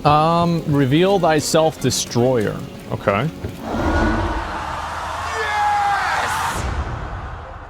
Reveal thyself, destroyer. Okay.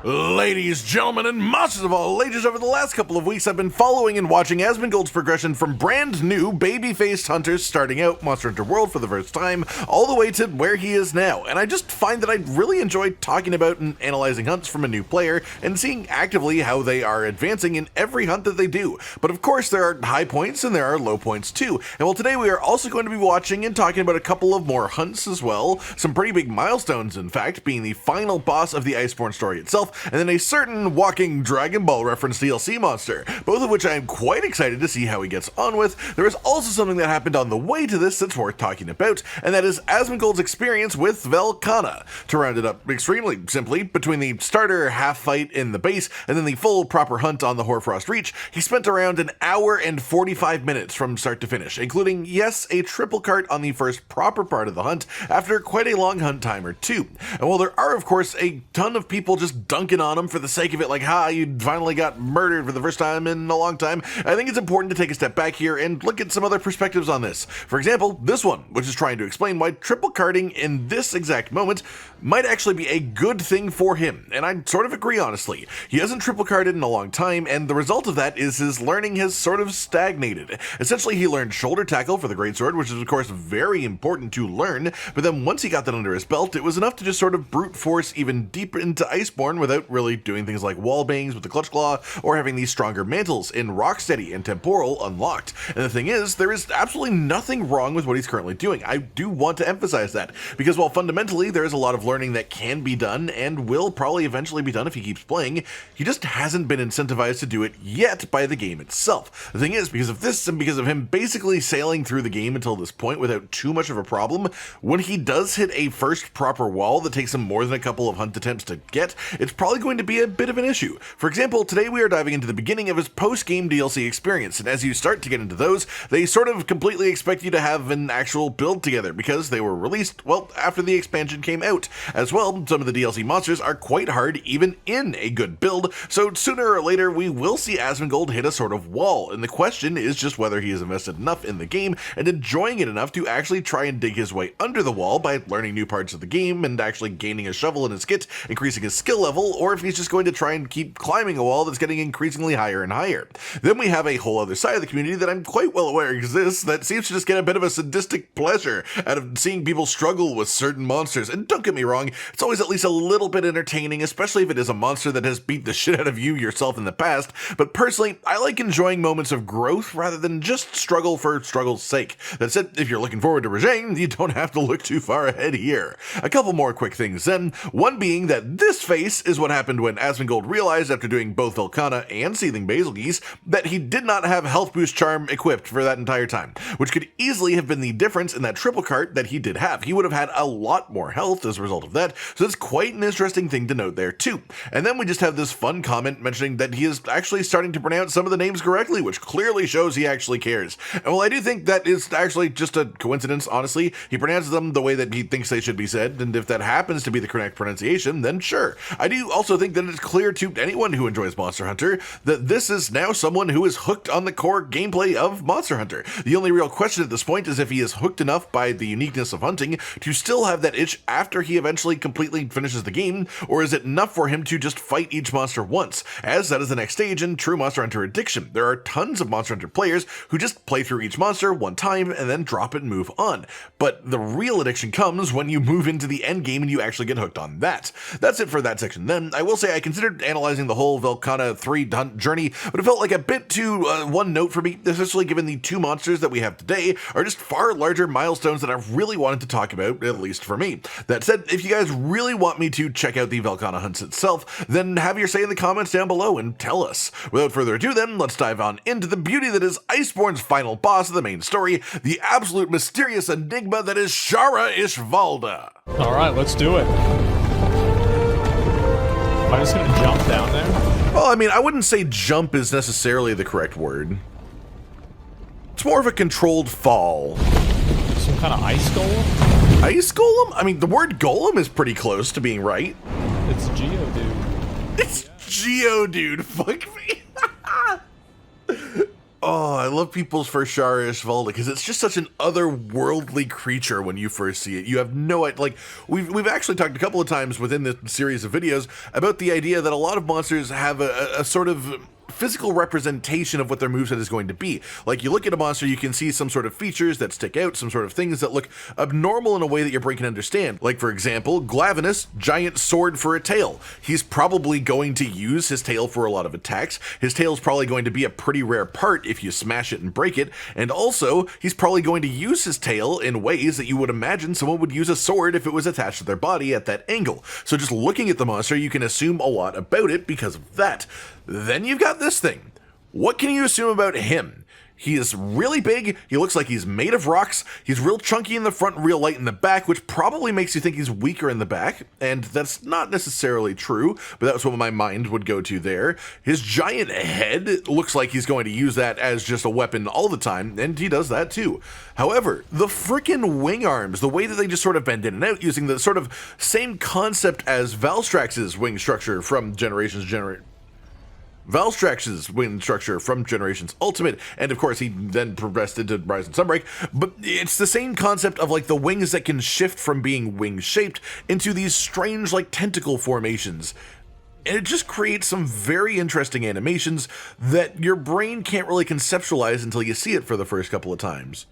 Ladies, gentlemen, and monsters of all ages, over the last couple of weeks I've been following and watching Asmongold's progression from brand new baby-faced hunters starting out Monster Hunter World for the first time, all the way to where he is now, and I just find that I really enjoy talking about and analyzing hunts from a new player and seeing actively how they are advancing in every hunt that they do. But of course there are high points and there are low points too, and well, today we are also going to be watching and talking about a couple of more hunts as well, some pretty big milestones in fact, being the final boss of the Iceborne story itself, and then a certain walking Dragon Ball reference DLC monster, both of which I am quite excited to see how he gets on with. There is also something that happened on the way to this that's worth talking about, and that is Asmongold's experience with Velkhana. To round it up extremely simply, between the starter half fight in the base and then the full proper hunt on the Hoarfrost Reach, he spent around an hour and 45 minutes from start to finish, including, yes, a triple cart on the first proper part of the hunt after quite a long hunt timer too. And while there are of course a ton of people just dunking on him for the sake of it, like, ha, you finally got murdered for the first time in a long time, I think it's important to take a step back here and look at some other perspectives on this. For example, this one, which is trying to explain why triple carting in this exact moment might actually be a good thing for him, and I sort of agree honestly. He hasn't triple carted in a long time, and the result of that is his learning has sort of stagnated. Essentially, he learned shoulder tackle for the Great Sword, which is of course very important to learn, but then once he got that under his belt, it was enough to just sort of brute force even deeper into Iceborne without really doing things like wall bangs with the clutch claw or having these stronger mantles in Rocksteady and Temporal unlocked. And the thing is, there is absolutely nothing wrong with what he's currently doing. I do want to emphasize that, because while fundamentally there is a lot of learning that can be done and will probably eventually be done if he keeps playing, he just hasn't been incentivized to do it yet by the game itself. The thing is, because of this and because of him basically sailing through the game until this point without too much of a problem, when he does hit a first proper wall that takes him more than a couple of hunt attempts to get, it's probably going to be a bit of an issue. For example, today we are diving into the beginning of his post-game DLC experience, and as you start to get into those, they sort of completely expect you to have an actual build together because they were released, well, after the expansion came out. As well, some of the DLC monsters are quite hard even in a good build, so sooner or later we will see Asmongold hit a sort of wall, and the question is just whether he has invested enough in the game and enjoying it enough to actually try and dig his way under the wall by learning new parts of the game and actually gaining a shovel in his kit, increasing his skill level, or if he's just going to try and keep climbing a wall that's getting increasingly higher and higher. Then we have a whole other side of the community that I'm quite well aware exists that seems to just get a bit of a sadistic pleasure out of seeing people struggle with certain monsters. And don't get me wrong, it's always at least a little bit entertaining, especially if it is a monster that has beat the shit out of you yourself in the past, but personally, I like enjoying moments of growth rather than just struggle for struggle's sake. That said, if you're looking forward to Rajang, you don't have to look too far ahead here. A couple more quick things then, one being that this face is what happened when Asmongold realized after doing both Velkhana and Seething Basil Geese that he did not have Health Boost Charm equipped for that entire time, which could easily have been the difference in that triple cart that he did have. He would have had a lot more health as a result of that, so it's quite an interesting thing to note there too. And then we just have this fun comment mentioning that he is actually starting to pronounce some of the names correctly, which clearly shows he actually cares. And while I do think that is actually just a coincidence, honestly, he pronounces them the way that he thinks they should be said, and if that happens to be the correct pronunciation, then sure. I do also think that it's clear to anyone who enjoys Monster Hunter that this is now someone who is hooked on the core gameplay of Monster Hunter. The only real question at this point is if he is hooked enough by the uniqueness of hunting to still have that itch after he eventually completely finishes the game, or is it enough for him to just fight each monster once, as that is the next stage in true Monster Hunter addiction. There are tons of Monster Hunter players who just play through each monster one time and then drop it and move on, but the real addiction comes when you move into the end game and you actually get hooked on that. That's it for that section then. I will say I considered analyzing the whole Velkhana 3 hunt journey, but it felt like a bit too one note for me, especially given the two monsters that we have today are just far larger milestones that I really wanted to talk about, at least for me. That said, if you guys really want me to check out the Velkhana hunts itself, then have your say in the comments down below and tell us. Without further ado then, let's dive on into the beauty that is Iceborne's final boss of the main story, the absolute mysterious enigma that is Shara Ishvalda. Alright, let's do it. Am I just gonna jump down there? Well, I mean, I wouldn't say jump is necessarily the correct word. It's more of a controlled fall. Some kind of ice golem? Ice golem? I mean, the word golem is pretty close to being right. It's Geodude. It's Geodude. Fuck me. Oh, I love people's first Shara Ishvalda because it's just such an otherworldly creature when you first see it. You have no idea. Like, we've actually talked a couple of times within this series of videos about the idea that a lot of monsters have a sort of physical representation of what their moveset is going to be. Like, you look at a monster, you can see some sort of features that stick out, some sort of things that look abnormal in a way that your brain can understand. Like, for example, Glavenus, giant sword for a tail. He's probably going to use his tail for a lot of attacks. His tail's probably going to be a pretty rare part if you smash it and break it, and also, he's probably going to use his tail in ways that you would imagine someone would use a sword if it was attached to their body at that angle. So just looking at the monster, you can assume a lot about it because of that. Then you've got this thing. What can you assume about him? He is really big, he looks like he's made of rocks, he's real chunky in the front and real light in the back, which probably makes you think he's weaker in the back, and that's not necessarily true, but that's what my mind would go to there. His giant head looks like he's going to use that as just a weapon all the time, and he does that too. However, the frickin' wing arms, the way that they just sort of bend in and out using the sort of same concept as Valstrax's wing structure from Valstrax's wing structure from Generations Ultimate, and of course he then progressed into Rise and Sunbreak, but it's the same concept of like the wings that can shift from being wing-shaped into these strange like tentacle formations. And it just creates some very interesting animations that your brain can't really conceptualize until you see it for the first couple of times.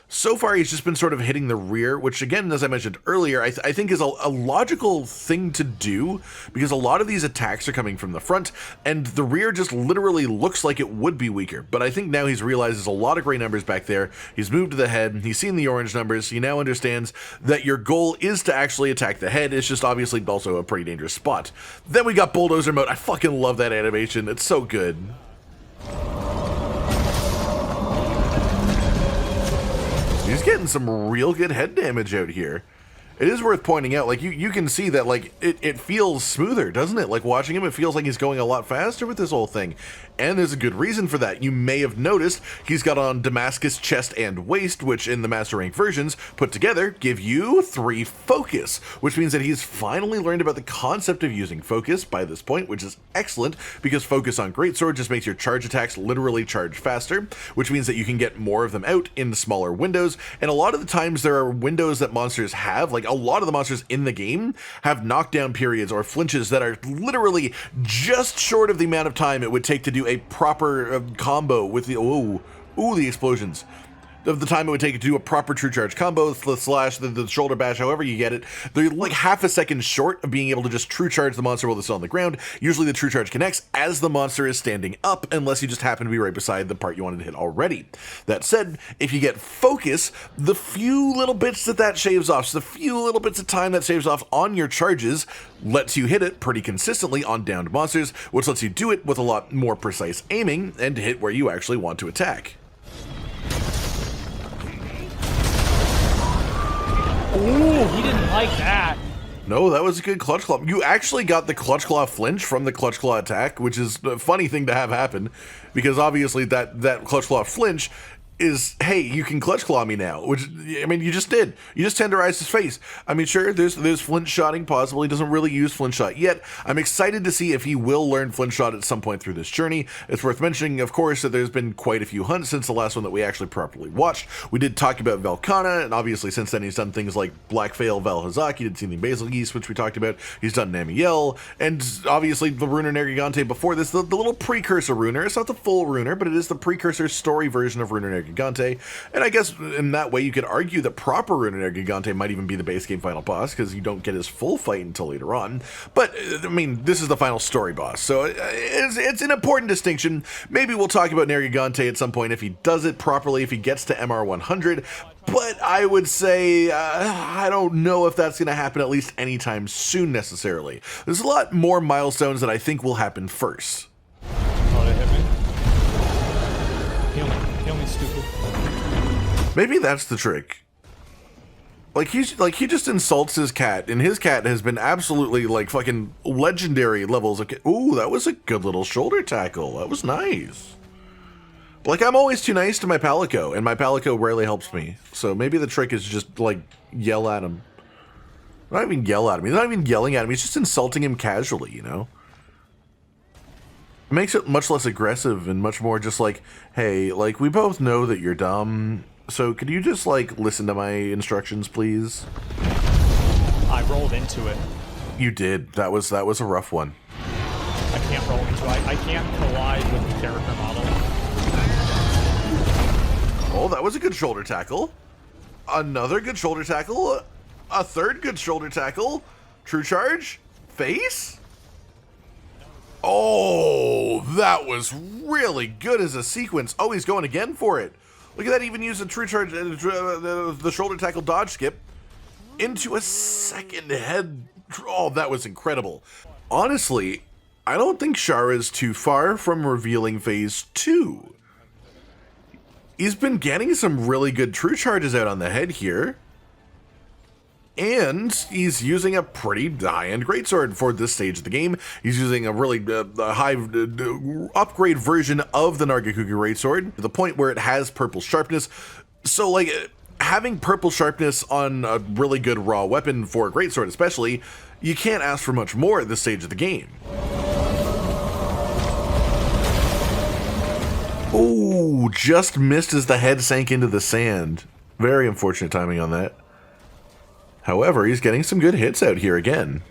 So far, he's just been sort of hitting the rear, which again, as I mentioned earlier, I think is a logical thing to do, because a lot of these attacks are coming from the front, and the rear just literally looks like it would be weaker. But I think now he's realized there's a lot of gray numbers back there, he's moved to the head, he's seen the orange numbers, he now understands that your goal is to actually attack the head. It's just obviously also a pretty dangerous spot. Then we got Bulldozer Mode. I fucking love that animation, it's so good. He's getting some real good head damage out here. It is worth pointing out, like, you can see that, like, it feels smoother, doesn't it? Like, watching him, it feels like he's going a lot faster with this whole thing. And there's a good reason for that. You may have noticed he's got on Damascus chest and waist, which in the Master Rank versions, put together, give you 3 focus, which means that he's finally learned about the concept of using focus by this point, which is excellent, because focus on Greatsword just makes your charge attacks literally charge faster, which means that you can get more of them out in smaller windows, and a lot of the times there are windows that monsters have, like a lot of the monsters in the game have knockdown periods or flinches that are literally just short of the amount of time it would take to do a proper combo with the the explosions. Of the time it would take to do a proper true charge combo, the slash, the shoulder bash, however you get it. They're like half a second short of being able to just true charge the monster while it's still on the ground. Usually the true charge connects as the monster is standing up, unless you just happen to be right beside the part you wanted to hit already. That said, if you get focus, the few little bits that shaves off, so the few little bits of time that shaves off on your charges, lets you hit it pretty consistently on downed monsters, which lets you do it with a lot more precise aiming and hit where you actually want to attack. Ooh, he didn't like that. No, that was a good Clutch Claw. You actually got the Clutch Claw flinch from the Clutch Claw attack, which is a funny thing to have happen, because obviously that Clutch Claw flinch is, hey, you can Clutch Claw me now, which, I mean, you just did. You just tenderized his face. I mean, sure, there's flint shotting possible. He doesn't really use flint shot yet. I'm excited to see if he will learn flint shot at some point through this journey. It's worth mentioning, of course, that there's been quite a few hunts since the last one that we actually properly watched. We did talk about Velkhana, and obviously since then he's done things like Black Veil, Valhazak, he did Seething Basil Geese, which we talked about. He's done Namiel, and obviously the Runer Nergigante before this, the little precursor Runer. It's not the full Runer, but it is the precursor story version of Runer Nergigante. And I guess in that way you could argue that proper Runer Nergigante might even be the base game final boss, because you don't get his full fight until later on. But, I mean, this is the final story boss, so it's an important distinction. Maybe we'll talk about Nergigante at some point if he does it properly, if he gets to MR 100, but I would say, I don't know if that's going to happen at least anytime soon necessarily. There's a lot more milestones that I think will happen first. Oh, they hit me. Heal me, stupid. Maybe that's the trick. Like, he just insults his cat, and his cat has been absolutely, like, fucking legendary levels of... Ooh, that was a good little shoulder tackle. That was nice. Like, I'm always too nice to my Palico, and my Palico rarely helps me. So maybe the trick is just, like, yell at him. Not even yell at him. He's not even yelling at him. He's just insulting him casually, you know? It makes it much less aggressive and much more just like, hey, like, we both know that you're dumb, so could you just, like, listen to my instructions, please? I rolled into it. You did. That was a rough one. I can't roll into it. I can't collide with the character model. Oh, that was a good shoulder tackle. Another good shoulder tackle. A third good shoulder tackle. True charge. Face. Oh, that was really good as a sequence. Oh, he's going again for it. Look at that. Even used a true charge, the shoulder tackle dodge skip into a second head. Oh, that was incredible. Honestly, I don't think Shara is too far from revealing phase 2. He's been getting some really good true charges out on the head here. And he's using a pretty high-end greatsword for this stage of the game. He's using a really high upgrade version of the Nargacuga greatsword to the point where it has purple sharpness. So, like, having purple sharpness on a really good raw weapon for a greatsword especially, you can't ask for much more at this stage of the game. Oh, just missed as the head sank into the sand. Very unfortunate timing on that. However, he's getting some good hits out here again.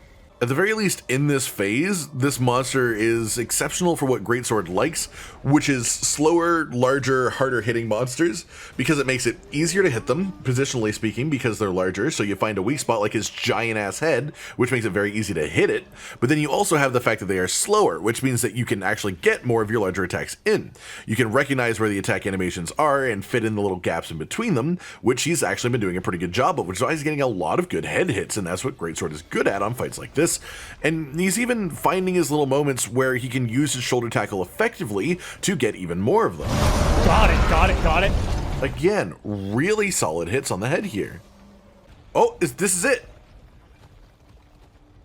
At the very least, in this phase, this monster is exceptional for what Greatsword likes, which is slower, larger, harder hitting monsters, because it makes it easier to hit them, positionally speaking, because they're larger, so you find a weak spot like his giant ass head, which makes it very easy to hit it, but then you also have the fact that they are slower, which means that you can actually get more of your larger attacks in. You can recognize where the attack animations are and fit in the little gaps in between them, which he's actually been doing a pretty good job of, which is why he's getting a lot of good head hits, and that's what Greatsword is good at on fights like this. And he's even finding his little moments where he can use his shoulder tackle effectively to get even more of them. Got it. Again, really solid hits on the head here. Oh, this is it.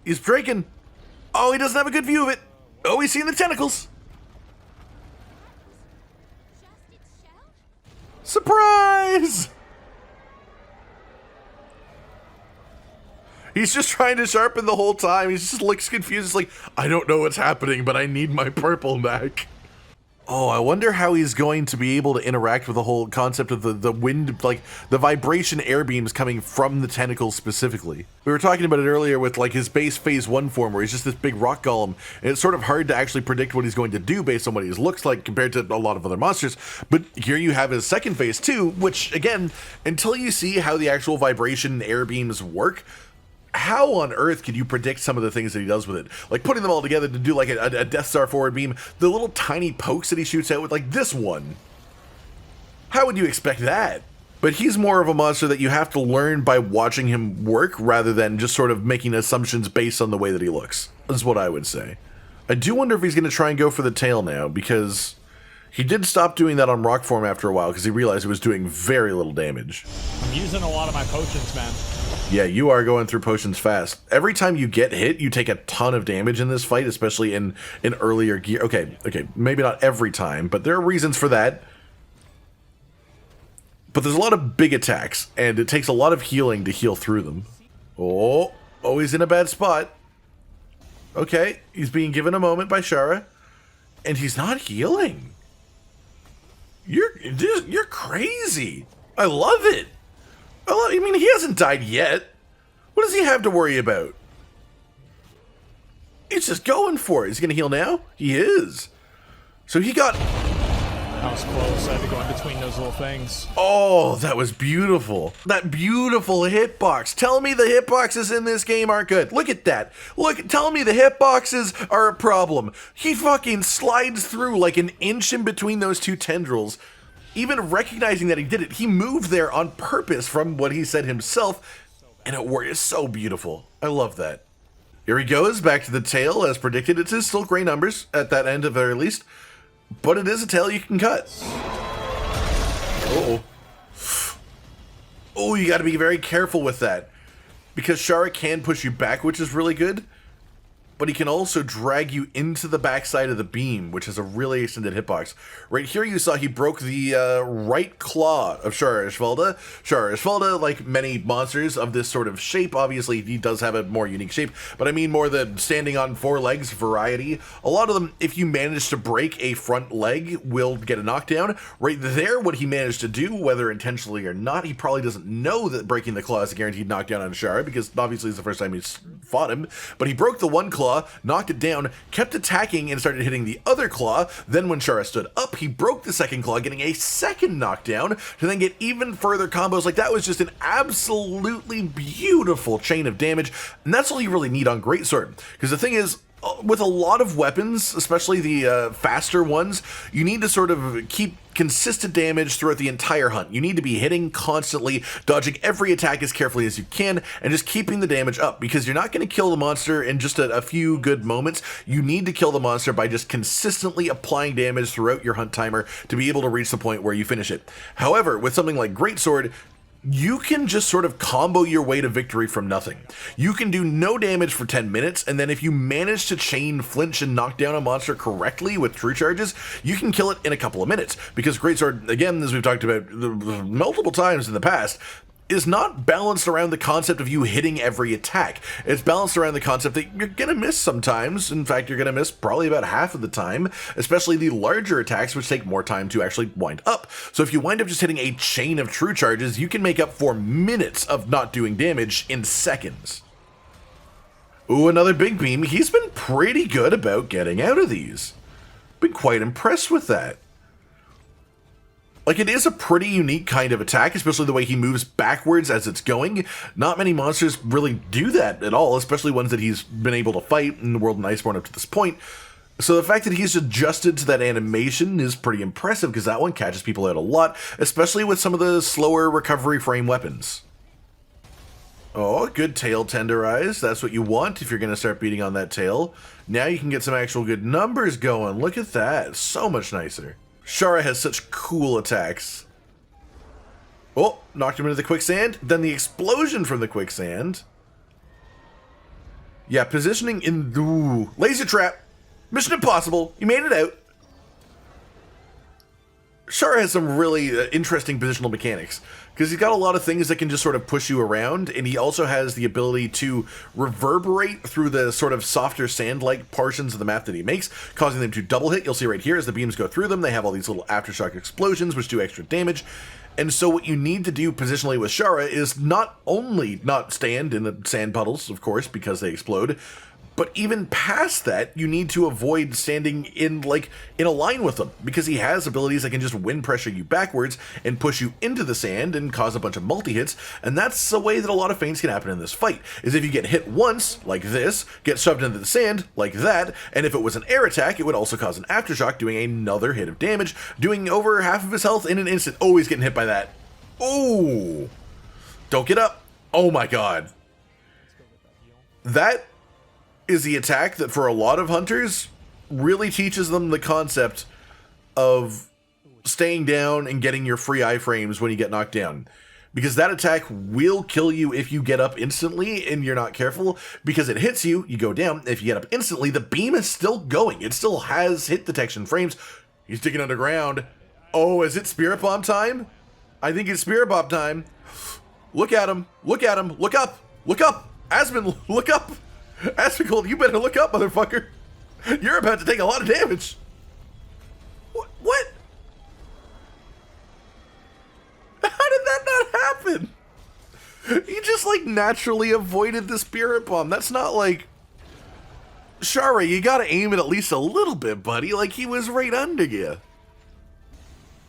He's breaking. Oh, he doesn't have a good view of it. Oh, he's seeing the tentacles. Surprise! He's just trying to sharpen the whole time. He just looks confused. It's like, I don't know what's happening, but I need my purple back. Oh, I wonder how he's going to be able to interact with the whole concept of the wind, like the vibration air beams coming from the tentacles specifically. We were talking about it earlier with like his base phase 1 form where he's just this big rock golem, and it's sort of hard to actually predict what he's going to do based on what he looks like compared to a lot of other monsters. But here you have his second phase 2, which again, until you see how the actual vibration air beams work, how on earth could you predict some of the things that he does with it? Like putting them all together to do like a Death Star forward beam, the little tiny pokes that he shoots out with, like this one. How would you expect that? But he's more of a monster that you have to learn by watching him work rather than just sort of making assumptions based on the way that he looks, is what I would say. I do wonder if he's going to try and go for the tail now, because he did stop doing that on rock form after a while because he realized it was doing very little damage. I'm using a lot of my potions, man. Yeah, you are going through potions fast. Every time you get hit, you take a ton of damage in this fight, especially in earlier gear. Okay, maybe not every time, but there are reasons for that. But there's a lot of big attacks, and it takes a lot of healing to heal through them. Oh, he's in a bad spot. Okay, he's being given a moment by Shara, and he's not healing. You're crazy. I love it. I mean, he hasn't died yet. What does he have to worry about? He's just going for it. Is he going to heal now? He is. So he got... That was close. I had to go in between those little things. Oh, that was beautiful. That beautiful hitbox. Tell me the hitboxes in this game aren't good. Look at that. Tell me the hitboxes are a problem. He fucking slides through like an inch in between those two tendrils. Even recognizing that he did it, he moved there on purpose from what he said himself, and it worked. It's so beautiful. I love that. Here he goes, back to the tail, as predicted. It's still gray numbers at that end, at the very least, but it is a tail you can cut. Oh, you got to be very careful with that, because Shara can push you back, which is really good. but he can also drag you into the backside of the beam, which has a really extended hitbox. Right here you saw he broke the right claw of Shara Ishvalda. Shara Ishvalda, like many monsters of this sort of shape, obviously he does have a more unique shape, but I mean more the standing on 4 legs variety. A lot of them, if you manage to break a front leg, will get a knockdown. Right there, what he managed to do, whether intentionally or not, he probably doesn't know that breaking the claw is a guaranteed knockdown on Shara, because obviously it's the first time he's fought him, but he broke the one claw, knocked it down, kept attacking and started hitting the other claw. Then when Shara stood up, he broke the second claw, getting a second knockdown to then get even further combos. Like, that was just an absolutely beautiful chain of damage, and that's all you really need on Greatsword. Because the thing is, with a lot of weapons, especially the faster ones, you need to sort of keep consistent damage throughout the entire hunt. You need to be hitting constantly, dodging every attack as carefully as you can, and just keeping the damage up, because you're not going to kill the monster in just a few good moments. You need to kill the monster by just consistently applying damage throughout your hunt timer to be able to reach the point where you finish it. However, with something like Greatsword, you can just sort of combo your way to victory from nothing. You can do no damage for 10 minutes, and then if you manage to chain, flinch, and knock down a monster correctly with true charges, you can kill it in a couple of minutes. Because Greatsword, again, as we've talked about multiple times in the past, is not balanced around the concept of you hitting every attack. It's balanced around the concept that you're gonna miss sometimes. In fact, you're gonna miss probably about half of the time, especially the larger attacks, which take more time to actually wind up. So if you wind up just hitting a chain of true charges, you can make up for minutes of not doing damage in seconds. Ooh, another big beam. He's been pretty good about getting out of these. Been quite impressed with that. Like, it is a pretty unique kind of attack, especially the way he moves backwards as it's going. Not many monsters really do that at all, especially ones that he's been able to fight in the world in Iceborne up to this point. So the fact that he's adjusted to that animation is pretty impressive, because that one catches people out a lot, especially with some of the slower recovery frame weapons. Oh, good tail tenderize. That's what you want if you're going to start beating on that tail. Now you can get some actual good numbers going. Look at that. So much nicer. Shara has such cool attacks. Oh, knocked him into the quicksand. Then the explosion from the quicksand. Yeah, positioning in... Ooh, laser trap. Mission impossible. You made it out. Shara has some really interesting positional mechanics, because he's got a lot of things that can just sort of push you around, and he also has the ability to reverberate through the sort of softer sand-like portions of the map that he makes, causing them to double hit. You'll see right here as the beams go through them, they have all these little aftershock explosions which do extra damage. And so what you need to do positionally with Shara is not only not stand in the sand puddles, of course, because they explode, but even past that, you need to avoid standing in a line with him, because he has abilities that can just wind pressure you backwards and push you into the sand and cause a bunch of multi-hits, and that's the way that a lot of feints can happen in this fight, is if you get hit once, like this, get shoved into the sand, like that, and if it was an air attack, it would also cause an aftershock, doing another hit of damage, doing over half of his health in an instant. Oh, he's getting hit by that. Oh! Don't get up. Oh my god. That is the attack that for a lot of hunters really teaches them the concept of staying down and getting your free iframes when you get knocked down. Because that attack will kill you if you get up instantly and you're not careful, because it hits you, you go down. If you get up instantly, the beam is still going. It still has hit detection frames. He's digging underground. Oh, is it Spirit Bomb time? I think it's Spirit Bomb time. Look at him. Look at him. Look up. Look up. Asmon, look up. Asmongold, you better look up, motherfucker. You're about to take a lot of damage. What? How did that not happen? He just, naturally avoided the Spirit Bomb. That's not Shara, you gotta aim it at least a little bit, buddy. He was right under you.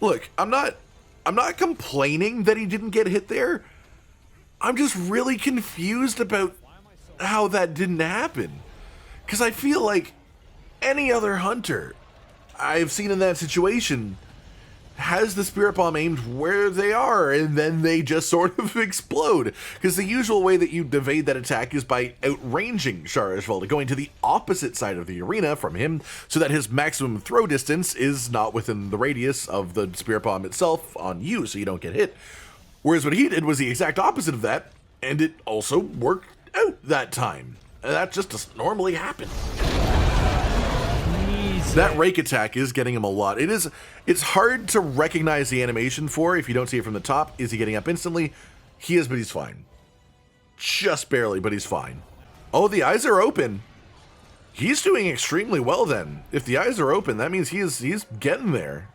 Look, I'm not complaining that he didn't get hit there. I'm just really confused about how that didn't happen, because I feel like any other hunter I've seen in that situation has the Spirit Bomb aimed where they are, and then they just sort of explode, because the usual way that you evade that attack is by outranging Shara Ishvalda, going to the opposite side of the arena from him, so that his maximum throw distance is not within the radius of the Spirit Bomb itself on you, so you don't get hit. Whereas what he did was the exact opposite of that, and it also worked out that time. That just doesn't normally happen. Easy. That rake attack is getting him a lot. It's hard to recognize the animation for if you don't see it from the top. Is he getting up instantly? He is, but he's fine. Just barely, but he's fine. Oh, the eyes are open. He's doing extremely well then. If the eyes are open, that means he's getting there.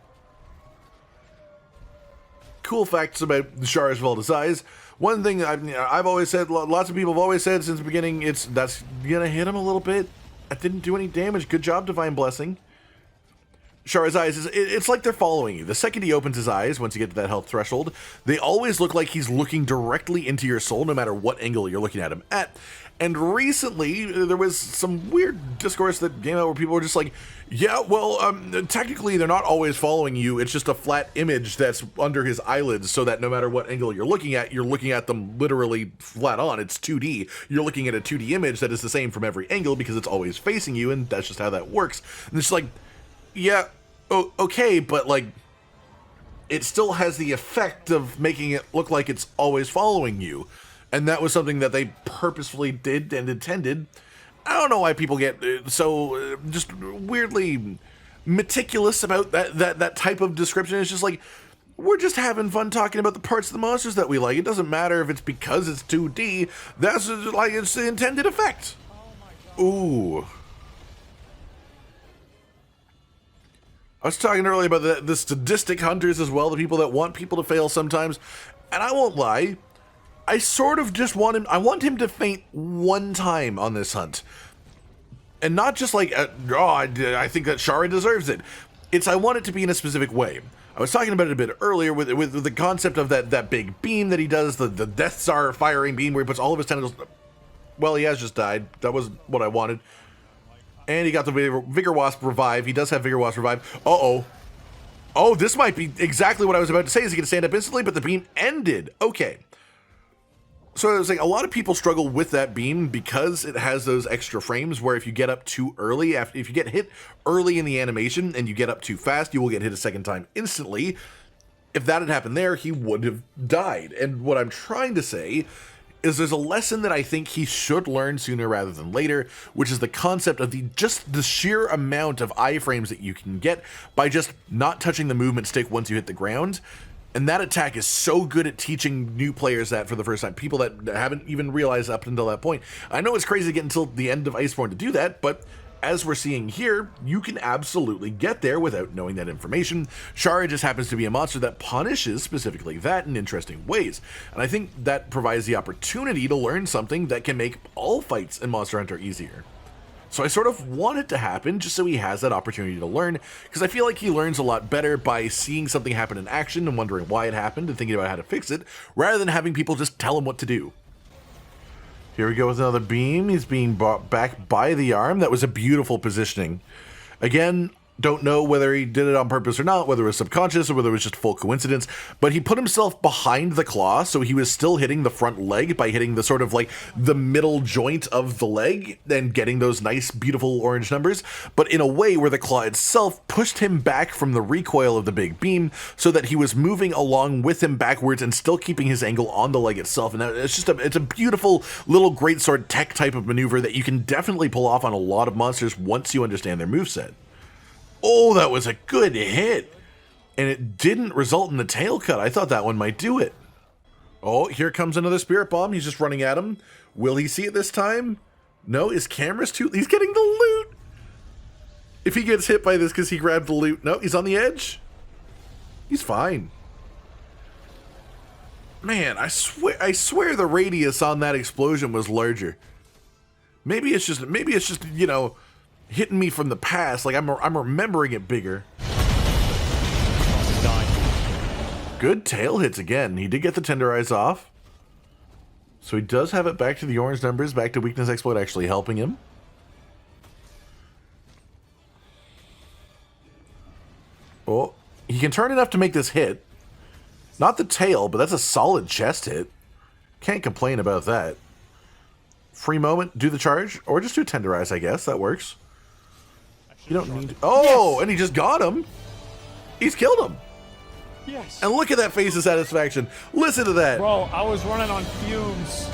Cool facts about Shara Ishvalda's eyes. One thing I've always said, lots of people have always said since the beginning, that's gonna hit him a little bit. That didn't do any damage. Good job, Divine Blessing. Shara's eyes, it's like they're following you. The second he opens his eyes, once you get to that health threshold, they always look like he's looking directly into your soul, no matter what angle you're looking at him at. And recently, there was some weird discourse that came out where people were just like, yeah, well, technically they're not always following you. It's just a flat image that's under his eyelids, so that no matter what angle you're looking at them literally flat on. It's 2D. You're looking at a 2D image that is the same from every angle because it's always facing you, and that's just how that works. And it's like, yeah, okay, but like, it still has the effect of making it look like it's always following you. And that was something that they purposefully did and intended. I don't know why people get so just weirdly meticulous about that type of description. It's just like, we're just having fun talking about the parts of the monsters that we like. It doesn't matter if it's because it's 2D. That's like, it's the intended effect. Ooh. I was talking earlier about the sadistic hunters as well, the people that want people to fail sometimes. And I won't lie, I sort of just want him, I want him to faint one time on this hunt. And not just like, I think that Shara deserves it. I want it to be in a specific way. I was talking about it a bit earlier with the concept of that big beam that he does, the Death Star firing beam where he puts all of his tentacles. Well, he has just died. That was what I wanted. And he got the Vigor Wasp revive. He does have Vigor Wasp revive. Uh-oh. Oh, this might be exactly what I was about to say. Is he going to stand up instantly? But the beam ended. Okay. So it was like a lot of people struggle with that beam because it has those extra frames where if you get up too early, if you get hit early in the animation and you get up too fast, you will get hit a second time instantly. If that had happened there, he would have died. And what I'm trying to say is there's a lesson that I think he should learn sooner rather than later, which is the concept of just the sheer amount of iframes that you can get by just not touching the movement stick once you hit the ground. And that attack is so good at teaching new players that for the first time, people that haven't even realized up until that point. I know it's crazy to get until the end of Iceborne to do that, but as we're seeing here, you can absolutely get there without knowing that information. Shara just happens to be a monster that punishes specifically that in interesting ways. And I think that provides the opportunity to learn something that can make all fights in Monster Hunter easier. So I sort of want it to happen just so he has that opportunity to learn, because I feel like he learns a lot better by seeing something happen in action and wondering why it happened and thinking about how to fix it, rather than having people just tell him what to do. Here we go with another beam. He's being brought back by the arm. That was a beautiful positioning. Again, don't know whether he did it on purpose or not, whether it was subconscious or whether it was just full coincidence, but he put himself behind the claw, so he was still hitting the front leg by hitting the sort of like the middle joint of the leg and getting those nice, beautiful orange numbers, but in a way where the claw itself pushed him back from the recoil of the big beam so that he was moving along with him backwards and still keeping his angle on the leg itself. And it's a beautiful little greatsword tech type of maneuver that you can definitely pull off on a lot of monsters once you understand their moveset. Oh, that was a good hit. And it didn't result in the tail cut. I thought that one might do it. Oh, here comes another spirit bomb. He's just running at him. Will he see it this time? No, his camera's too... He's getting the loot. If he gets hit by this because he grabbed the loot... No, he's on the edge. He's fine. Man, I swear the radius on that explosion was larger. Maybe it's just, you know, hitting me from the past, like I'm remembering it bigger. Good tail hits again. He did get the tenderize off. So he does have it back to the orange numbers, back to weakness exploit actually helping him. Oh, he can turn enough to make this hit. Not the tail, but that's a solid chest hit. Can't complain about that. Free moment, do the charge, or just do a tenderize, I guess. That works. You don't need to... Oh, yes. And he just got him. He's killed him. Yes. And look at that face of satisfaction. Listen to that. Bro, I was running on fumes.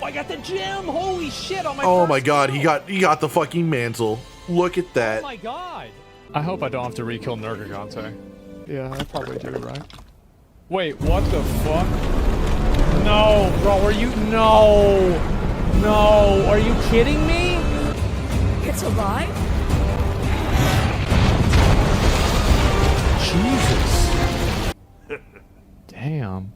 I got the gem. Holy shit! On my Oh my first god, kill. he got the fucking mantle. Look at that. Oh my god. I hope I don't have to re-kill Nergigante. Yeah, I probably do, right? Wait, what the fuck? No, bro, are you? No! No, are you kidding me? It's alive? Jesus. Damn.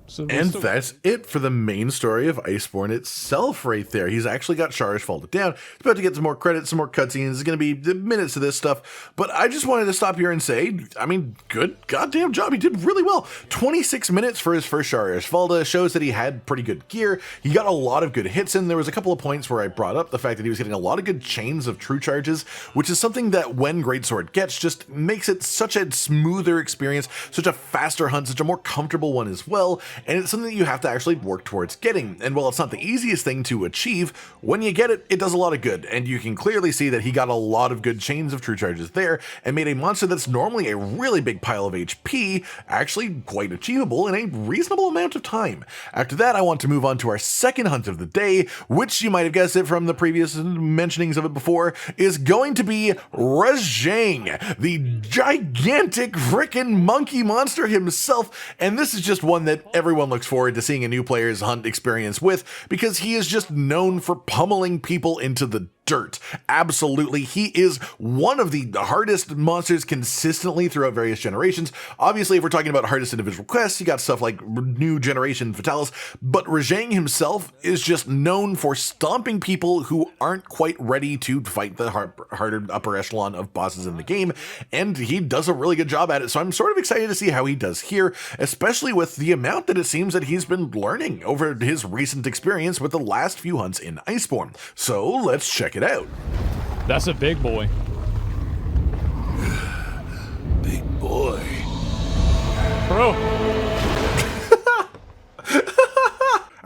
So And that's it for the main story of Iceborne itself right there. He's actually got Shara Ishvalda down. He's about to get some more credits, some more cutscenes. There's going to be minutes of this stuff. But I just wanted to stop here and say, I mean, good goddamn job. He did really well. 26 minutes for his first Shara Ishvalda shows that he had pretty good gear. He got a lot of good hits in. There was a couple of points where I brought up the fact that he was getting a lot of good chains of true charges, which is something that when Greatsword gets just makes it such a smoother experience, such a faster hunt, such a more comfortable one as well. And it's something that you have to actually work towards getting. And while it's not the easiest thing to achieve, when you get it, it does a lot of good. And you can clearly see that he got a lot of good chains of true charges there and made a monster that's normally a really big pile of HP actually quite achievable in a reasonable amount of time. After that, I want to move on to our second hunt of the day, which you might have guessed it from the previous mentionings of it before, is going to be Rajang, the gigantic frickin' monkey monster himself. And this is just one that everyone looks forward to seeing a new player's hunt experience with, because he is just known for pummeling people into the dirt. Absolutely. He is one of the hardest monsters consistently throughout various generations. Obviously, if we're talking about hardest individual quests, you got stuff like new generation Fatalis, but Rajang himself is just known for stomping people who aren't quite ready to fight the harder upper echelon of bosses in the game, and he does a really good job at it. So I'm sort of excited to see how he does here, especially with the amount that it seems that he's been learning over his recent experience with the last few hunts in Iceborne. So let's check it out. That's a big boy. Big boy. Bro.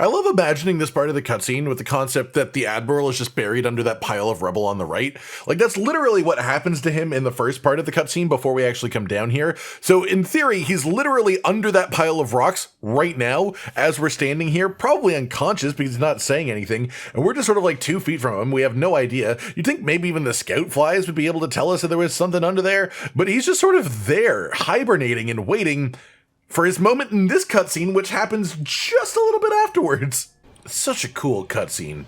I love imagining this part of the cutscene with the concept that the Admiral is just buried under that pile of rubble on the right. Like, that's literally what happens to him in the first part of the cutscene before we actually come down here. So in theory, he's literally under that pile of rocks right now as we're standing here, probably unconscious because he's not saying anything. And we're just sort of like 2 feet from him. We have no idea. You'd think maybe even the scout flies would be able to tell us that there was something under there, but he's just sort of there, hibernating and waiting for his moment in this cutscene, which happens just a little bit afterwards. Such a cool cutscene.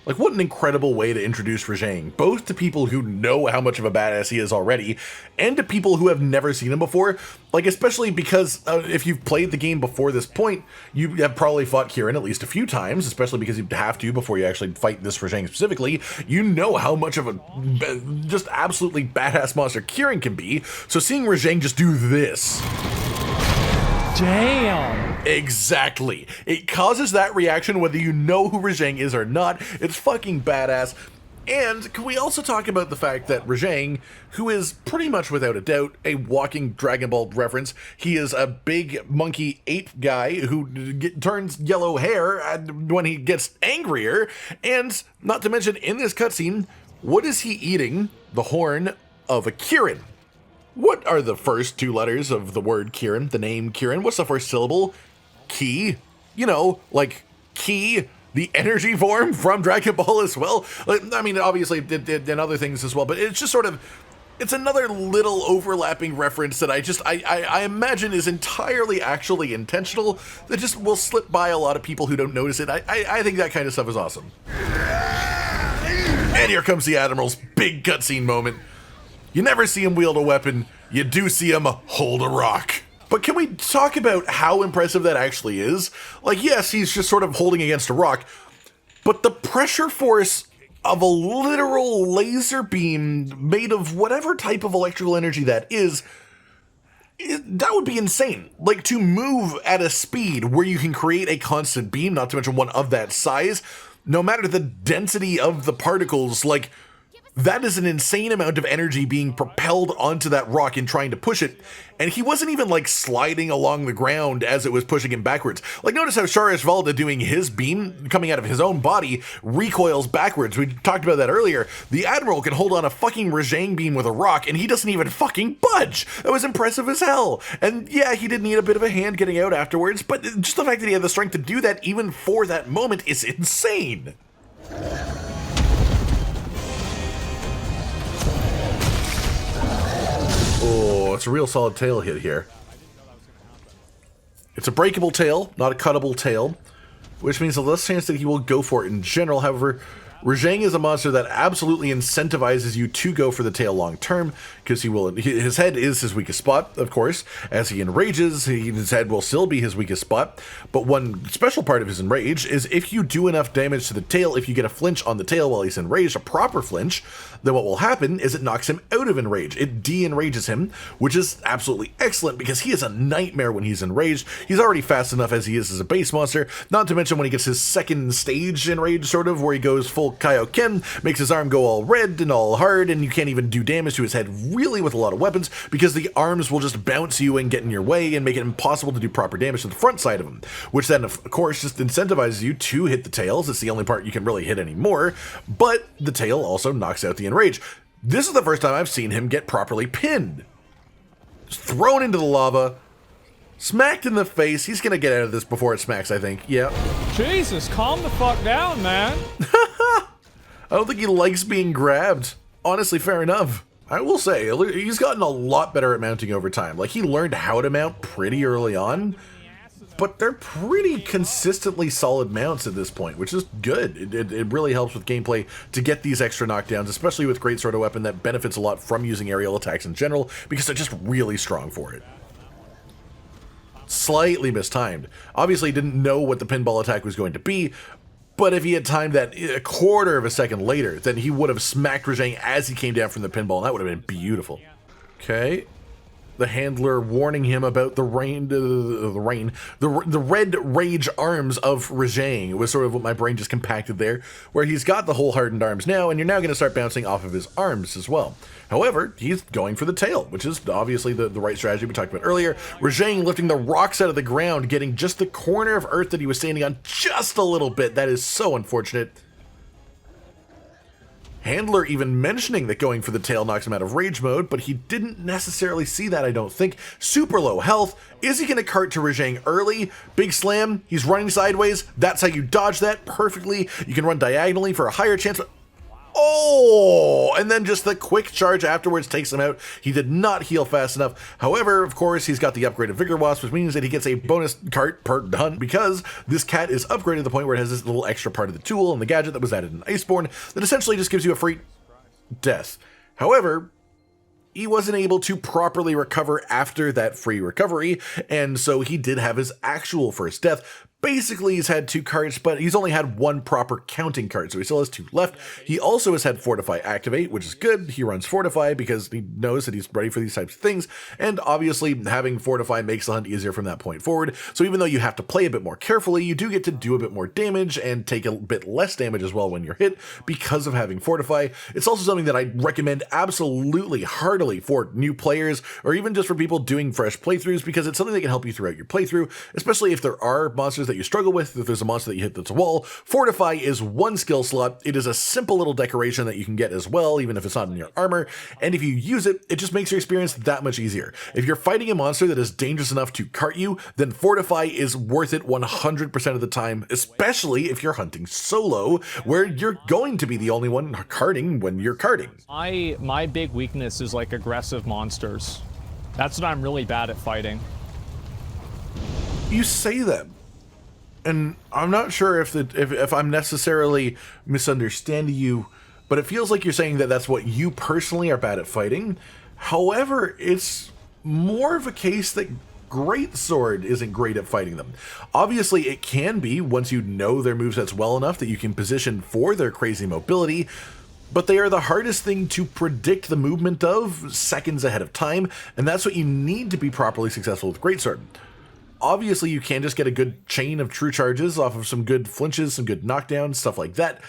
Like, what an incredible way to introduce Rajang, both to people who know how much of a badass he is already, and to people who have never seen him before. Like, especially because if you've played the game before this point, you have probably fought Kirin at least a few times, especially because you have to before you actually fight this Rajang specifically. You know how much of a just absolutely badass monster Kirin can be, so seeing Rajang just do this... Damn. Exactly. It causes that reaction whether you know who Rajang is or not. It's fucking badass. And can we also talk about the fact that Rajang, who is pretty much without a doubt a walking Dragon Ball reference, he is a big monkey ape guy who turns yellow hair when he gets angrier. And not to mention, in this cutscene, what is he eating? The horn of a Kirin. What are the first 2 letters of the word Kirin, the name Kirin? What's the first syllable? Ki. You know, like Ki, the energy form from Dragon Ball as well. Like, I mean, obviously, and other things as well, but it's just sort of, it's another little overlapping reference that I imagine is entirely actually intentional, that just will slip by a lot of people who don't notice it. I think that kind of stuff is awesome. And here comes the Admiral's big cutscene moment. You never see him wield a weapon, you do see him hold a rock. But can we talk about how impressive that actually is? Like, yes, he's just sort of holding against a rock, but the pressure force of a literal laser beam made of whatever type of electrical energy that is, that would be insane. Like, to move at a speed where you can create a constant beam, not to mention one of that size, no matter the density of the particles, like, That is an insane amount of energy being propelled onto that rock and trying to push it. And he wasn't even like sliding along the ground as it was pushing him backwards. Like notice how Shara Ishvalda doing his beam coming out of his own body recoils backwards. We talked about that earlier. The Admiral can hold on a fucking Rajang beam with a rock and he doesn't even fucking budge. That was impressive as hell. And yeah, he did need a bit of a hand getting out afterwards, but just the fact that he had the strength to do that even for that moment is insane. Oh, it's a real solid tail hit here. It's a breakable tail, not a cuttable tail, which means the less chance that he will go for it in general. However, Rajang is a monster that absolutely incentivizes you to go for the tail long term, because his head is his weakest spot, of course. As he enrages, his head will still be his weakest spot, but one special part of his enrage is if you do enough damage to the tail, if you get a flinch on the tail while he's enraged, a proper flinch, then what will happen is it knocks him out of enrage. It de-enrages him, which is absolutely excellent because he is a nightmare when he's enraged. He's already fast enough as he is as a base monster, not to mention when he gets his second stage enrage, sort of, where he goes full Kaioken, makes his arm go all red and all hard, and you can't even do damage to his head really with a lot of weapons because the arms will just bounce you and get in your way and make it impossible to do proper damage to the front side of him, which then of course just incentivizes you to hit the tails. It's the only part you can really hit anymore, but the tail also knocks out the enrage. This is the first time I've seen him get properly pinned. Just thrown into the lava, smacked in the face. He's gonna get out of this before it smacks, I think. Yeah. Jesus, calm the fuck down, man. I don't think he likes being grabbed. Honestly, fair enough. I will say, he's gotten a lot better at mounting over time. Like, he learned how to mount pretty early on, but they're pretty consistently solid mounts at this point, which is good. It really helps with gameplay to get these extra knockdowns, especially with Great Sword, a weapon that benefits a lot from using aerial attacks in general, because they're just really strong for it. Slightly mistimed. Obviously, didn't know what the pinball attack was going to be, but if he had timed that a quarter of a second later, then he would have smacked Rajang as he came down from the pinball, and that would have been beautiful. Okay. The handler warning him about the red rage arms of Rajang. It was sort of what my brain just compacted there, where he's got the whole hardened arms now, and you're now going to start bouncing off of his arms as well. However, he's going for the tail, which is obviously the right strategy we talked about earlier. Rajang lifting the rocks out of the ground, getting just the corner of earth that he was standing on just a little bit. That is so unfortunate. Handler even mentioning that going for the tail knocks him out of rage mode, but he didn't necessarily see that, I don't think. Super low health. Is he going to cart to Rajang early? Big slam. He's running sideways. That's how you dodge that perfectly. You can run diagonally for a higher chance. Oh, and then just the quick charge afterwards takes him out. He did not heal fast enough. However, of course, he's got the upgraded Vigor Wasp, which means that he gets a bonus cart per hunt because this cat is upgraded to the point where it has this little extra part of the tool and the gadget that was added in Iceborne that essentially just gives you a free death. However, he wasn't able to properly recover after that free recovery, and so he did have his actual first death. Basically, he's had 2 cards, but he's only had 1 proper counting card, so he still has 2 left. He also has had Fortify activate, which is good. He runs Fortify because he knows that he's ready for these types of things, and obviously having Fortify makes the hunt easier from that point forward. So even though you have to play a bit more carefully, you do get to do a bit more damage and take a bit less damage as well when you're hit because of having Fortify. It's also something that I recommend absolutely heartily for new players, or even just for people doing fresh playthroughs, because it's something that can help you throughout your playthrough, especially if there are monsters that you struggle with. If there's a monster that you hit that's a wall, Fortify is 1 skill slot. It is a simple little decoration that you can get as well, even if it's not in your armor, and if you use it, it just makes your experience that much easier. If you're fighting a monster that is dangerous enough to cart you, then Fortify is worth it 100% of the time, especially if you're hunting solo, where you're going to be the only one carting when you're carting. My big weakness is like aggressive monsters. That's what I'm really bad at fighting. You say that, and I'm not sure if I'm necessarily misunderstanding you, but it feels like you're saying that that's what you personally are bad at fighting. However, it's more of a case that Great Sword isn't great at fighting them. Obviously, it can be once you know their movesets well enough that you can position for their crazy mobility, but they are the hardest thing to predict the movement of seconds ahead of time, and that's what you need to be properly successful with Great Sword. Obviously, you can just get a good chain of true charges off of some good flinches, some good knockdowns, stuff like that.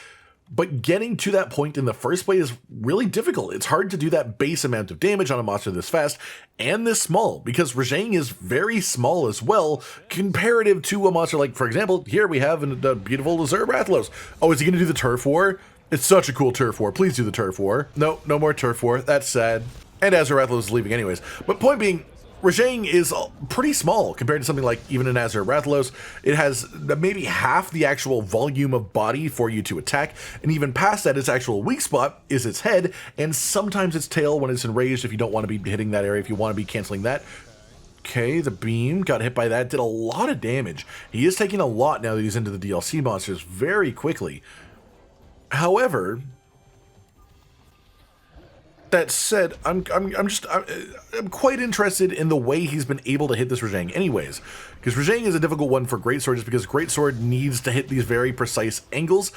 But getting to that point in the first place is really difficult. It's hard to do that base amount of damage on a monster this fast and this small, because Rajang is very small as well, comparative to a monster like, for example, here we have a beautiful Azure Rathalos. Oh, is he going to do the turf war? It's such a cool turf war. Please do the turf war. No, no more turf war. That's sad. And Azure Rathalos is leaving anyways. But point being, Rajang is pretty small compared to something like even an Azure Rathalos. It has maybe half the actual volume of body for you to attack, and even past that, its actual weak spot is its head, and sometimes its tail when it's enraged if you don't want to be hitting that area, if you want to be canceling that. Okay, the beam got hit by that, did a lot of damage. He is taking a lot now that he's into the DLC monsters very quickly. However, that said, I'm quite interested in the way he's been able to hit this Rajang anyways, because Rajang is a difficult one for Great Sword just because Great Sword needs to hit these very precise angles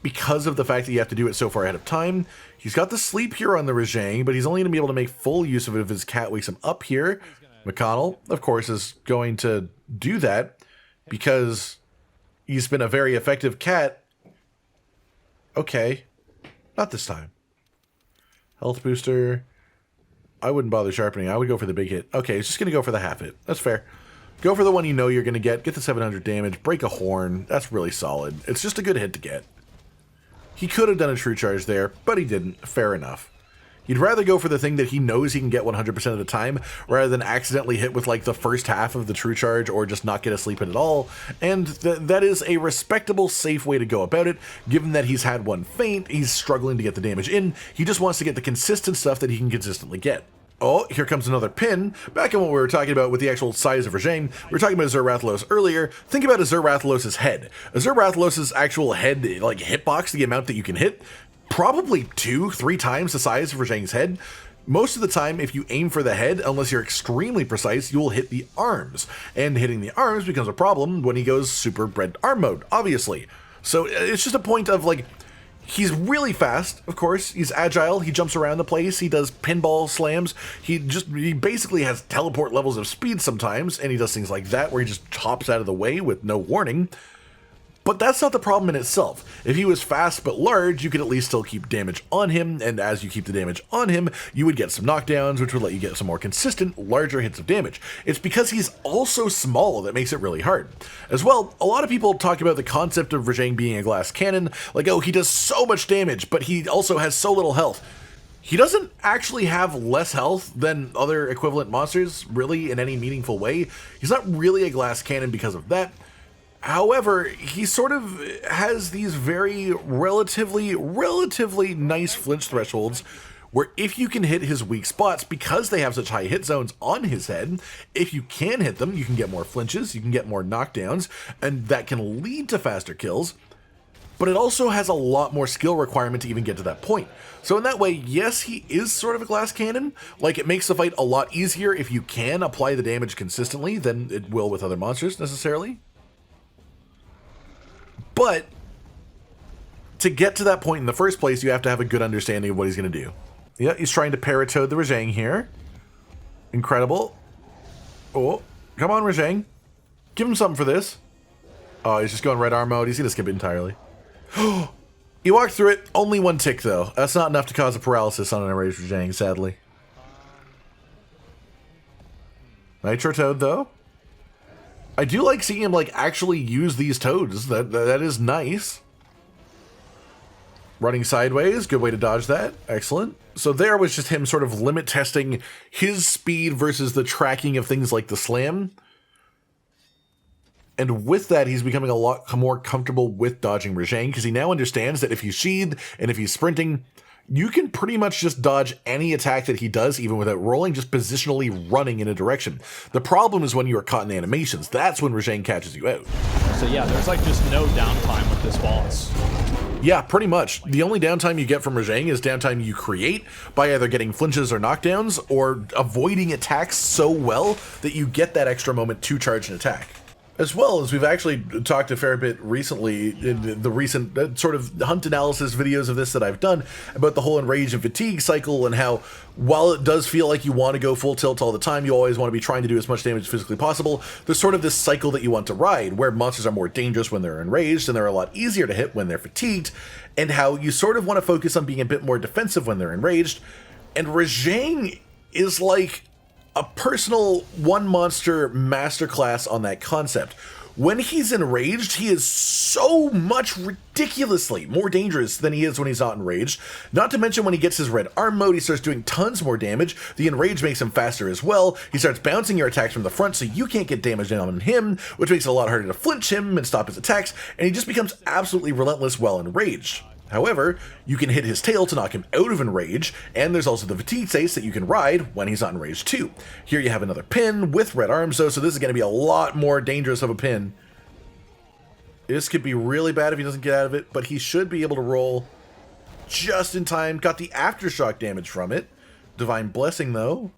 because of the fact that you have to do it so far ahead of time. He's got the sleep here on the Rajang, but he's only going to be able to make full use of it if his cat wakes him up here. McConnell, of course, is going to do that because he's been a very effective cat. Okay, not this time. Health booster. I wouldn't bother sharpening. I would go for the big hit. Okay, he's just going to go for the half hit. That's fair. Go for the one you know you're going to get. Get the 700 damage. Break a horn. That's really solid. It's just a good hit to get. He could have done a true charge there, but he didn't. Fair enough. He'd rather go for the thing that he knows he can get 100% of the time, rather than accidentally hit with like the first half of the true charge or just not get a sleep hit at all. And that is a respectable, safe way to go about it, given that he's had one faint, he's struggling to get the damage in, he just wants to get the consistent stuff that he can consistently get. Oh, here comes another pin. Back in what we were talking about with the actual size of Rajang, we were talking about Azure Rathalos earlier. Think about Azure Rathalos' head. Azure Rathalos' actual head, like hitbox, the amount that you can hit, probably 2-3 times the size of Rajang's head. Most of the time, if you aim for the head, unless you're extremely precise, you will hit the arms. And hitting the arms becomes a problem when he goes super bred arm mode, obviously. So it's just a point of, like, he's really fast, of course. He's agile. He jumps around the place. He does pinball slams. He basically has teleport levels of speed sometimes, and he does things like that where he just hops out of the way with no warning. But that's not the problem in itself. If he was fast but large, you could at least still keep damage on him, and as you keep the damage on him, you would get some knockdowns, which would let you get some more consistent, larger hits of damage. It's because he's also small that makes it really hard. As well, a lot of people talk about the concept of Rajang being a glass cannon, like, oh, he does so much damage, but he also has so little health. He doesn't actually have less health than other equivalent monsters, really, in any meaningful way. He's not really a glass cannon because of that. However, he sort of has these very relatively nice flinch thresholds where if you can hit his weak spots, because they have such high hit zones on his head, if you can hit them, you can get more flinches, you can get more knockdowns, and that can lead to faster kills. But it also has a lot more skill requirement to even get to that point. So in that way, yes, he is sort of a glass cannon. Like, it makes the fight a lot easier if you can apply the damage consistently than it will with other monsters, necessarily. But to get to that point in the first place, you have to have a good understanding of what he's going to do. Yeah, he's trying to paratoad the Rajang here. Incredible. Oh, come on, Rajang. Give him something for this. Oh, he's just going red arm mode. He's going to skip it entirely. He walked through it. Only one tick, though. That's not enough to cause a paralysis on an enraged Rajang, sadly. Nitro Toad, though. I do like seeing him, like, actually use these toads. That is nice. Running sideways, good way to dodge that. Excellent. So there was just him sort of limit testing his speed versus the tracking of things like the slam. And with that, he's becoming a lot more comfortable with dodging Rajang, because he now understands that if you sheathe and if he's sprinting, you can pretty much just dodge any attack that he does, even without rolling, just positionally running in a direction. The problem is when you are caught in animations. That's when Rajang catches you out. So yeah, there's like just no downtime with this boss. Yeah, pretty much. The only downtime you get from Rajang is downtime you create by either getting flinches or knockdowns, or avoiding attacks so well that you get that extra moment to charge an attack. As well as we've actually talked a fair bit recently in the recent sort of hunt analysis videos of this that I've done about the whole enrage and fatigue cycle, and how while it does feel like you want to go full tilt all the time, you always want to be trying to do as much damage as physically possible. There's sort of this cycle that you want to ride where monsters are more dangerous when they're enraged and they're a lot easier to hit when they're fatigued, and how you sort of want to focus on being a bit more defensive when they're enraged. And Rajang is like a personal one monster masterclass on that concept. When he's enraged, he is so much ridiculously more dangerous than he is when he's not enraged. Not to mention when he gets his red arm mode, he starts doing tons more damage. The enrage makes him faster as well. He starts bouncing your attacks from the front so you can't get damage down on him, which makes it a lot harder to flinch him and stop his attacks, and he just becomes absolutely relentless while enraged. However, you can hit his tail to knock him out of enrage, and there's also the fatigue stace that you can ride when he's not enraged too. Here you have another pin with red arms though, so this is going to be a lot more dangerous of a pin. This could be really bad if he doesn't get out of it, but he should be able to roll just in time. Got the aftershock damage from it. Divine Blessing though,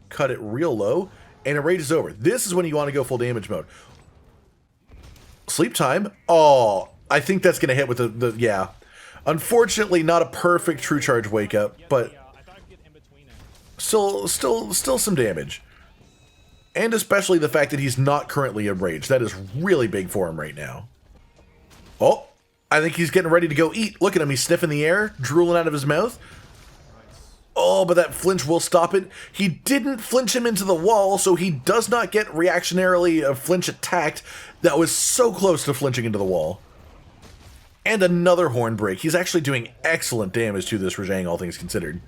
cut it real low, and enrage is over. This is when you want to go full damage mode. Sleep time. Oh, I think that's going to hit with the yeah. Unfortunately, not a perfect true charge wake up, but still some damage. And especially the fact that he's not currently enraged. That is really big for him right now. Oh, I think he's getting ready to go eat. Look at him, he's sniffing the air, drooling out of his mouth. Oh, but that flinch will stop it. He didn't flinch him into the wall, so he does not get reactionarily a flinch attacked. That was so close to flinching into the wall. And another horn break. He's actually doing excellent damage to this Rajang, all things considered.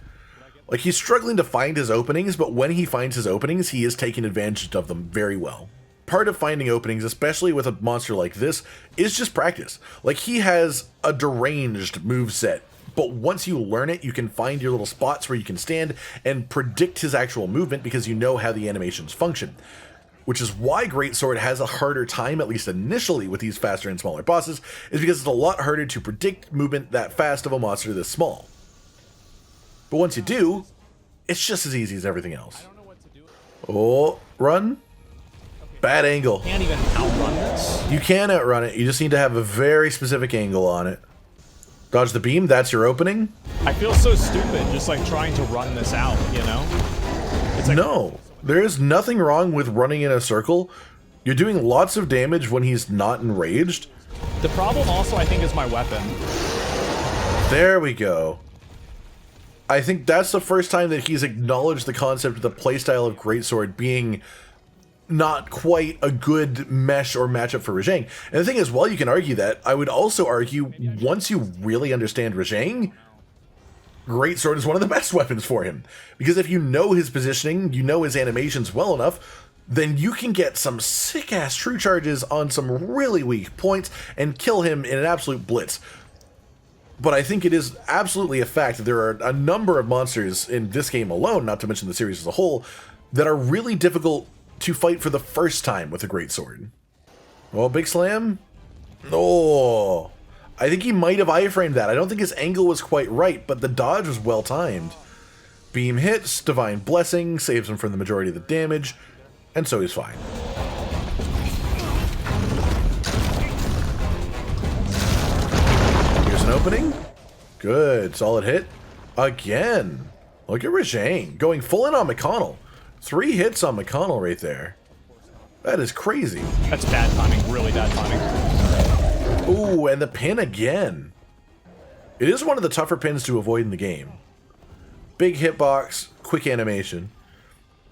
Like, he's struggling to find his openings, but when he finds his openings, he is taking advantage of them very well. Part of finding openings, especially with a monster like this, is just practice. Like, he has a deranged moveset, but once you learn it, you can find your little spots where you can stand and predict his actual movement because you know how the animations function. Which is why Great Sword has a harder time, at least initially, with these faster and smaller bosses, is because it's a lot harder to predict movement that fast of a monster this small. But once you do, it's just as easy as everything else. Oh, run. Bad angle. Can't even outrun this. You can outrun it, you just need to have a very specific angle on it. Dodge the beam, that's your opening. I feel so stupid just like trying to run this out, you know? It's like, no. There is nothing wrong with running in a circle. You're doing lots of damage when he's not enraged. The problem also, I think, is my weapon. There we go. I think that's the first time that he's acknowledged the concept of the playstyle of Greatsword being not quite a good mesh or matchup for Rajang. And the thing is, while you can argue that, I would also argue once you really understand Rajang, Greatsword is one of the best weapons for him. Because if you know his positioning, you know his animations well enough, then you can get some sick-ass true charges on some really weak points and kill him in an absolute blitz. But I think it is absolutely a fact that there are a number of monsters in this game alone, not to mention the series as a whole, that are really difficult to fight for the first time with a Greatsword. Oh, big slam? Oh, I think he might have iframed that. I don't think his angle was quite right, but the dodge was well timed. Beam hits, Divine Blessing, saves him from the majority of the damage, and so he's fine. Here's an opening. Good, solid hit. Again. Look at Rajang, going full in on McConnell. 3 hits on McConnell right there. That is crazy. That's bad timing, really bad timing. Ooh, and the pin again. It is one of the tougher pins to avoid in the game. Big hitbox, quick animation.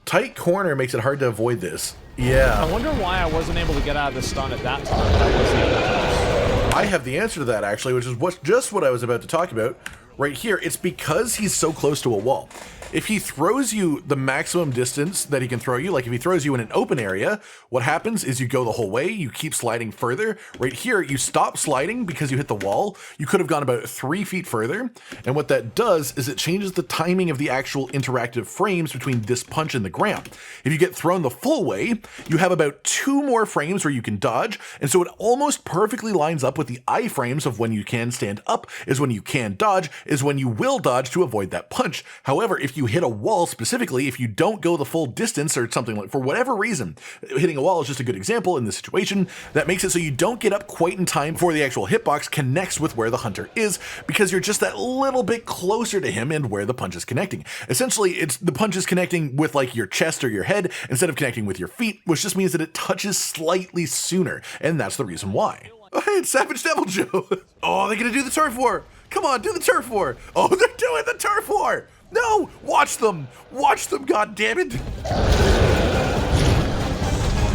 Tight corner makes it hard to avoid this. Yeah. I wonder why I wasn't able to get out of the stun at that time. That wasn't able to. I have the answer to that, actually, which is just what I was about to talk about right here. It's because he's so close to a wall. If he throws you the maximum distance that he can throw you, like if he throws you in an open area, what happens is you go the whole way, you keep sliding further. Right here, you stop sliding because you hit the wall. You could have gone about 3 feet further. And what that does is it changes the timing of the actual interactive frames between this punch and the ground. If you get thrown the full way, you have about 2 more frames where you can dodge. And so it almost perfectly lines up with the iframes of when you can stand up, is when you can dodge, is when you will dodge to avoid that punch. However, if you you hit a wall, specifically if you don't go the full distance or something like, for whatever reason, hitting a wall is just a good example in this situation, that makes it so you don't get up quite in time before the actual hitbox connects with where the hunter is, because you're just that little bit closer to him and where the punch is connecting. Essentially, it's the punch is connecting with like your chest or your head instead of connecting with your feet, which just means that it touches slightly sooner, and that's the reason why. Oh, hey, it's Savage Devil Joe. Oh, they're gonna do the turf war. Come on, do the turf war. Oh, they're doing the turf war. No, watch them. Watch them, God damn it.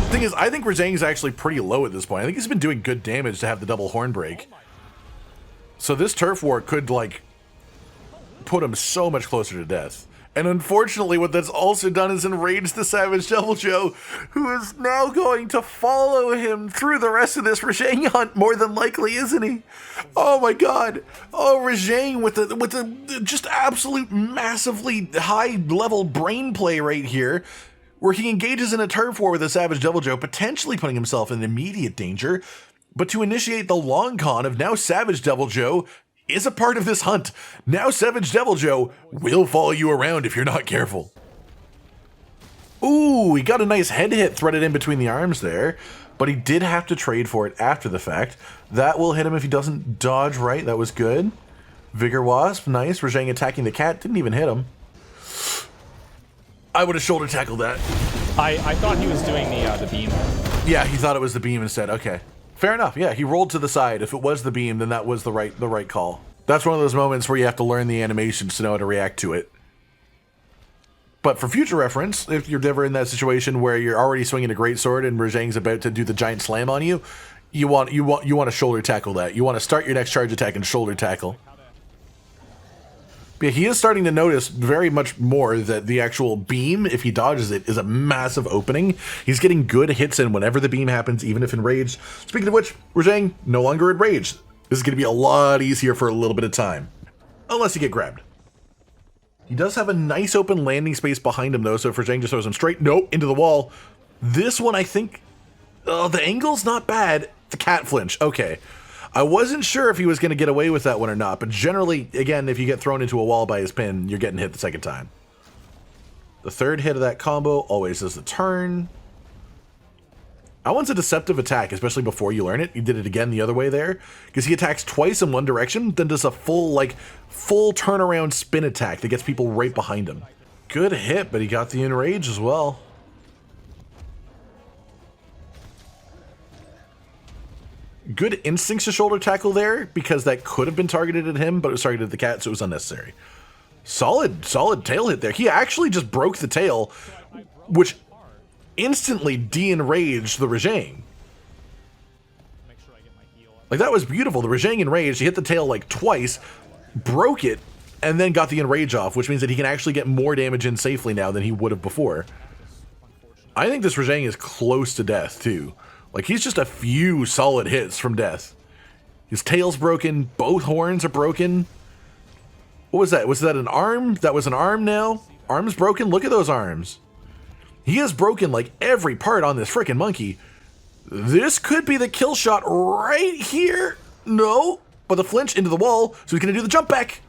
Thing is, I think Rajang's actually pretty low at this point. I think he's been doing good damage to have the double horn break. So this turf war could, like, put him so much closer to death. And unfortunately, what that's also done is enraged the Savage Devil Joe, who is now going to follow him through the rest of this Rajang hunt, more than likely, isn't he? Oh my god. Oh, Rajang with the just absolute massively high-level brain play right here, where he engages in a turf war with the Savage Devil Joe, potentially putting himself in immediate danger. But to initiate the long con of now Savage Devil Joe is a part of this hunt. Now Savage Devil Joe will follow you around if you're not careful. Ooh, he got a nice head hit threaded in between the arms there, but he did have to trade for it after the fact. That will hit him if he doesn't dodge right. That was good. Vigor Wasp, nice. Rajang attacking the cat, didn't even hit him. I would have shoulder tackled that. I thought he was doing the beam. Yeah, he thought it was the beam instead. Okay. Fair enough. Yeah, he rolled to the side. If it was the beam, then that was the right call. That's one of those moments where you have to learn the animations to know how to react to it. But for future reference, if you're ever in that situation where you're already swinging a great sword and Rajang's about to do the giant slam on you, you want to shoulder tackle that. You want to start your next charge attack and shoulder tackle. But he is starting to notice very much more that the actual beam, if he dodges it, is a massive opening. He's getting good hits in whenever the beam happens, even if enraged. Speaking of which, Rajang no longer enraged. This is going to be a lot easier for a little bit of time. Unless you get grabbed. He does have a nice open landing space behind him, though, so if Rajang just throws him straight, nope, into the wall. This one, I think, the angle's not bad. The cat flinch, okay. I wasn't sure if he was going to get away with that one or not, but generally, again, if you get thrown into a wall by his pin, you're getting hit the second time. The third hit of that combo always does the turn. That one's a deceptive attack, especially before you learn it. He did it again the other way there, because he attacks twice in one direction, then does a full turnaround spin attack that gets people right behind him. Good hit, but he got the enrage as well. Good instincts to shoulder tackle there, because that could have been targeted at him, but it was targeted at the cat, so it was unnecessary. Solid tail hit there. He actually just broke the tail, which instantly de-enraged the Rajang. Like, that was beautiful. The Rajang enraged, he hit the tail like twice, broke it, and then got the enrage off, which means that he can actually get more damage in safely now than he would have before. I think this Rajang is close to death, too. Like, he's just a few solid hits from death. His tail's broken. Both horns are broken. What was that? Was that an arm? That was an arm now? Arm's broken? Look at those arms. He has broken, like, every part on this frickin' monkey. This could be the kill shot right here. No. But the flinch into the wall, so he's going to do the jump back.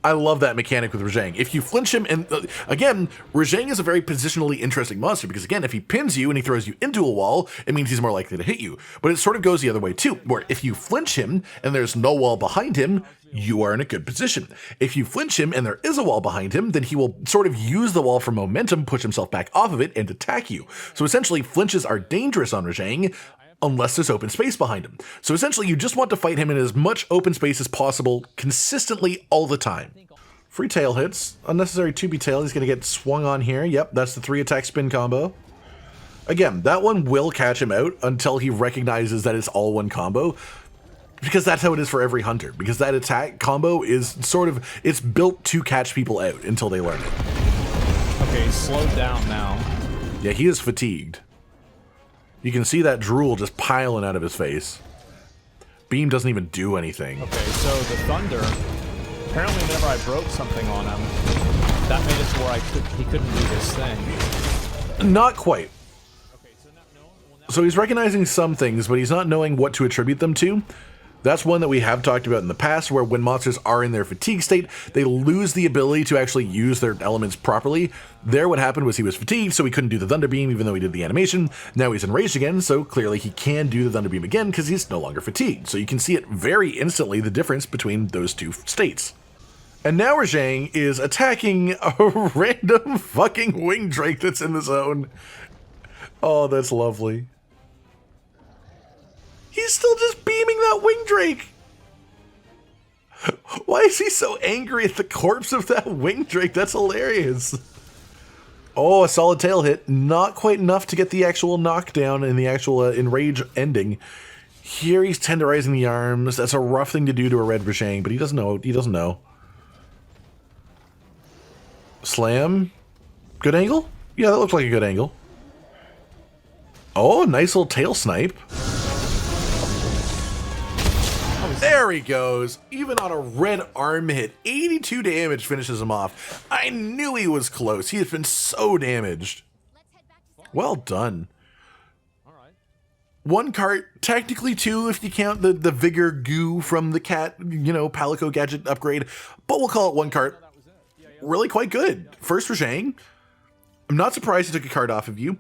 I love that mechanic with Rajang. If you flinch him, and again, Rajang is a very positionally interesting monster, because again, if he pins you and he throws you into a wall, it means he's more likely to hit you. But it sort of goes the other way too, where if you flinch him and there's no wall behind him, you are in a good position. If you flinch him and there is a wall behind him, then he will sort of use the wall for momentum, push himself back off of it, and attack you. So essentially, flinches are dangerous on Rajang, unless there's open space behind him. So essentially, you just want to fight him in as much open space as possible, consistently, all the time. Free tail hits. Unnecessary 2B tail. He's going to get swung on here. Yep, that's the 3-attack spin combo. Again, that one will catch him out until he recognizes that it's all one combo, because that's how it is for every hunter. Because that attack combo is sort of, it's built to catch people out until they learn it. Okay, he's slowed down now. Yeah, he is fatigued. You can see that drool just piling out of his face. Beam doesn't even do anything. Okay, so the thunder, apparently whenever I broke something on him, that made it to where he couldn't do this thing. Not quite. So he's recognizing some things, but he's not knowing what to attribute them to. That's one that we have talked about in the past, where when monsters are in their fatigue state, they lose the ability to actually use their elements properly. There, what happened was he was fatigued, so he couldn't do the Thunder Beam even though he did the animation. Now he's enraged again, so clearly he can do the Thunder Beam again because he's no longer fatigued. So you can see it very instantly, the difference between those two states. And now Rajang is attacking a random fucking wing drake that's in the zone. Oh, that's lovely. He's still just beaming that wing drake. Why is he so angry at the corpse of that wing drake? That's hilarious. Oh, a solid tail hit. Not quite enough to get the actual knockdown and the actual enrage ending. Here he's tenderizing the arms. That's a rough thing to do to a red Rajang, but he doesn't know. He doesn't know. Slam. Good angle? Yeah, that looks like a good angle. Oh, nice little tail snipe. There he goes. Even on a red arm hit, 82 damage finishes him off. I knew he was close. He has been so damaged. Well done. One cart, technically two if you count the vigor goo from the cat, you know, Palico gadget upgrade, but we'll call it one cart. Really quite good. First Rajang. I'm not surprised he took a card off of you.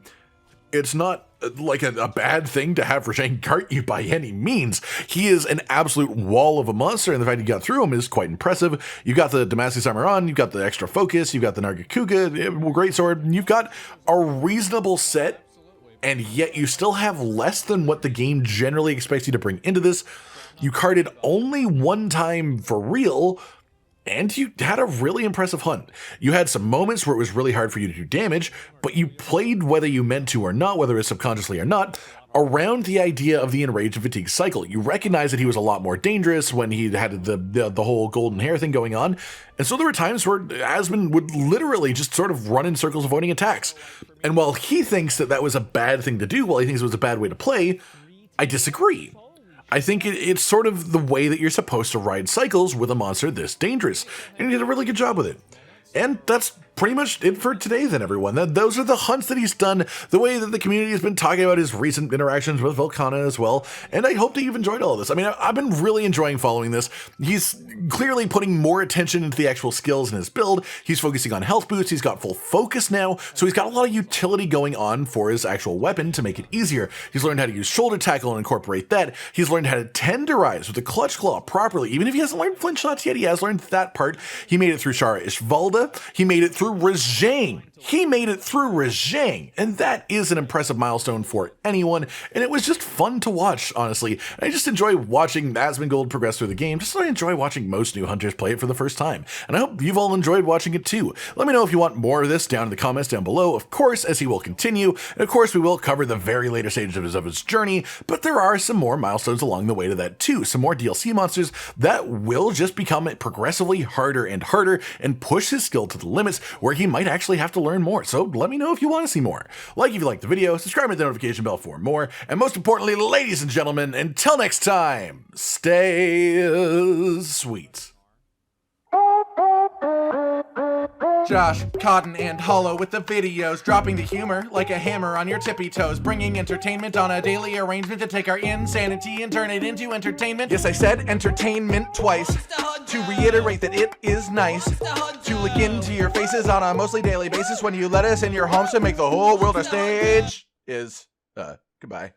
It's not like a bad thing to have Rajang cart you by any means. He is an absolute wall of a monster, and the fact you got through him is quite impressive. You've got the Damascus armor on, you've got the extra focus, you've got the Nargacuga Great Sword, you've got a reasonable set, and yet you still have less than what the game generally expects you to bring into this. You carded only one time for real, and you had a really impressive hunt. You had some moments where it was really hard for you to do damage, but you played whether you meant to or not, whether it was subconsciously or not, around the idea of the enrage and fatigue cycle. You recognize that he was a lot more dangerous when he had the whole golden hair thing going on, and so there were times where Asmon would literally just sort of run in circles avoiding attacks. And while he thinks that that was a bad thing to do, while he thinks it was a bad way to play, I disagree. I think it's sort of the way that you're supposed to ride cycles with a monster this dangerous, and he did a really good job with it. And that's pretty much it for today then, everyone. Those are the hunts that he's done, the way that the community has been talking about his recent interactions with Volcana as well, and I hope that you've enjoyed all of this. I mean, I've been really enjoying following this. He's clearly putting more attention into the actual skills in his build. He's focusing on health boosts. He's got full focus now, so he's got a lot of utility going on for his actual weapon to make it easier. He's learned how to use shoulder tackle and incorporate that. He's learned how to tenderize with the clutch claw properly. Even if he hasn't learned flinch shots yet, he has learned that part. He made it through Shara Ishvalda. He made it through Rajang. He made it through Rajang, and that is an impressive milestone for anyone, and it was just fun to watch, honestly. And I just enjoy watching Asmongold progress through the game, just as I enjoy watching most new hunters play it for the first time. And I hope you've all enjoyed watching it too. Let me know if you want more of this down in the comments down below, of course, as he will continue, and of course we will cover the very later stages of his journey, but there are some more milestones along the way to that too, some more DLC monsters that will just become progressively harder and harder and push his skill to the limits where he might actually have to learn more. So let me know if you want to see more. Like if you liked the video, subscribe to the notification bell for more, and most importantly, ladies and gentlemen, until next time, stay sweet. Josh, Cotton, and Hollow with the videos, dropping the humor like a hammer on your tippy toes, bringing entertainment on a daily arrangement to take our insanity and turn it into entertainment. Yes, I said entertainment twice, to reiterate that it is nice to look into your faces on a mostly daily basis when you let us in your homes to make the whole world a stage. Goodbye.